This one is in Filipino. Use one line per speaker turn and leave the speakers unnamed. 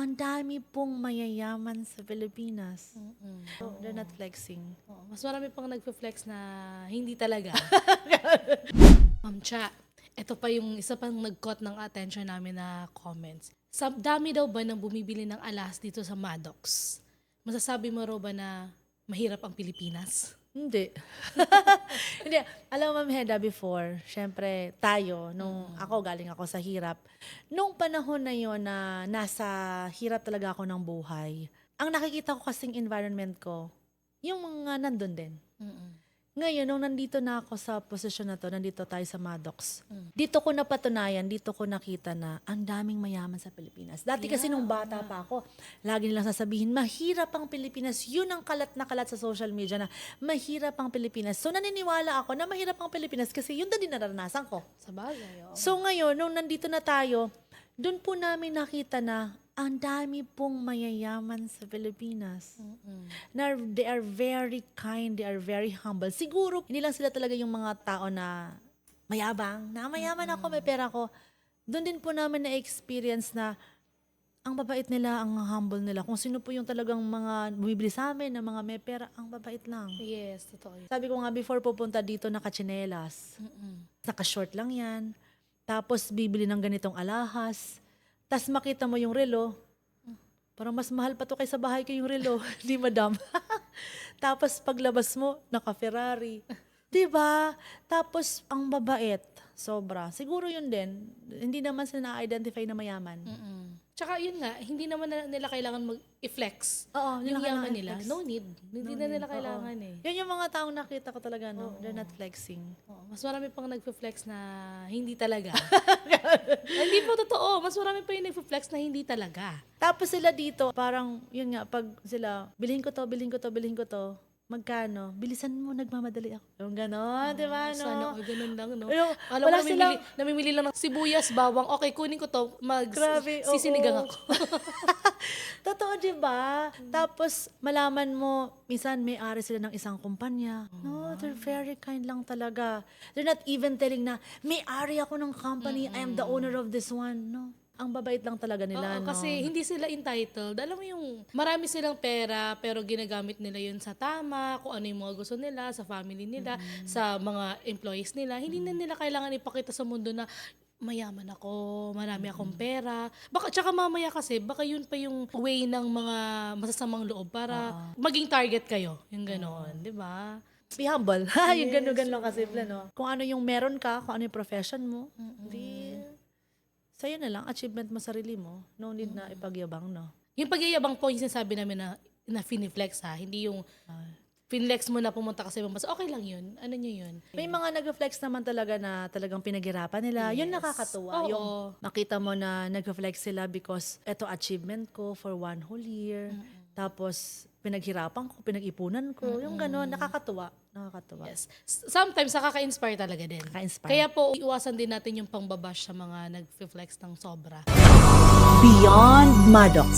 ang dami pong mayayaman sa Pilipinas. So, they're not flexing.
Mas marami pang nagpe-flex na hindi talaga. Ma'am Cha, ito pa yung isa pang nag-caught ng attention namin na comments. Sa dami daw ba ng bumibili ng alas dito sa Maddox? Masasabi mo raw ba na mahirap ang Pilipinas?
Hindi. Hindi. Alam mo, Ma'am Heda, before, syempre, tayo, ako galing ako sa hirap, nung panahon na yon na nasa hirap talaga ako ng buhay, ang nakikita ko kasing environment ko, yung mga nandun din. Ngayon, nung nandito na ako sa posisyon na to, nandito tayo sa Maddox, dito ko napatunayan, dito ko nakita na ang daming mayaman sa Pilipinas. Dati kasi nung bata pa ako, lagi nilang sasabihin, mahirap ang Pilipinas. Yun ang kalat na kalat sa social media na mahirap ang Pilipinas. So naniniwala ako na mahirap ang Pilipinas kasi yun din naranasan ko.
Sa bagay, oo.
So ngayon, nung nandito na tayo, doon po namin nakita na ang dami pong mayayaman sa Pilipinas. Na they are very kind, they are very humble. Siguro, hindi lang sila talaga yung mga tao na mayabang, na mayaman ako, may pera ko. Doon din po namin na-experience na ang babait nila, ang humble nila. Kung sino po yung talagang mga bumibili sa amin, na mga may pera, ang babait lang.
Yes, totoo yun.
Sabi ko nga before pupunta dito, naka-tsinelas. Naka-short lang yan. Tapos bibili ng ganitong alahas. Tapos makita mo yung relo. Parang mas mahal pa to kaysa bahay ko yung relo. Di madam. Tapos paglabas mo, naka-Ferrari. Diba? Tapos ang babait. Sobra. Siguro yun din. Hindi naman sila na-identify na mayaman.
Tsaka yun nga, hindi naman nila kailangan mag-flex.
Oo,
Yung
nila
yaman
kailangan
nila.
i-flex.
No need. Hindi na nila kailangan eh.
Yan yung mga taong nakita ko talaga, no? They're not flexing.
Mas marami pang nagpe-flex na hindi talaga. Hindi po totoo. Mas marami pa yung nagpe-flex na hindi talaga.
Tapos sila dito, parang, yun nga, pag sila, bilhin ko to, bilhin ko to, bilhin ko to, magkano? Bilisan mo, nagmamadali ako. Yung gano'n, di ba, no?
Sana all ganun lang, no?
Yung,
Alam
wala
mo, namimili lang ng sibuyas, bawang. Okay, kunin ko to.
Grabe, oo.
Sisinigang ako.
Totoo, di ba? Tapos, malaman mo, minsan may-ari sila ng isang kumpanya. No, they're very kind lang talaga. They're not even telling na, may-ari ako ng company, I am the owner of this one. No. Ang babait lang talaga nila,
Oo,
no?
kasi hindi sila entitled. Alam mo yung marami silang pera pero ginagamit nila yun sa tama, kung ano yung mga gusto nila, sa family nila, sa mga employees nila. Hindi na nila kailangan ipakita sa mundo na mayaman ako, marami akong pera. Baka, tsaka mamaya kasi, baka yun pa yung way ng mga masasamang loob para maging target kayo. Yung gano'n, di ba?
Be humble. Yung gano'n lang kasimple, no? Kung ano yung meron ka, kung ano yung profession mo, di... Sa'yo na lang, achievement mo sarili mo. No need na ipagyabang, no?
Yung pagyayabang po, yung sinasabi namin na finiflex ha, hindi yung finlex mo na pumunta kasi mas okay lang yun. Ano nyo yun?
May mga nag-flex naman talaga na talagang pinaghirapan nila. Yun nakakatuwa.
Oo.
Yung makita mo na nag-flex sila because eto achievement ko for one whole year. Tapos pinaghirapan ko, pinag-ipunan ko. Yung gano'n, nakakatuwa. Nakakatuwa.
Yes. Sometimes nakaka-inspire talaga din.
Nakaka-inspire.
Kaya po, iwasan din natin yung pangbabash sa mga nag-flex ng sobra.
Beyond Maddox.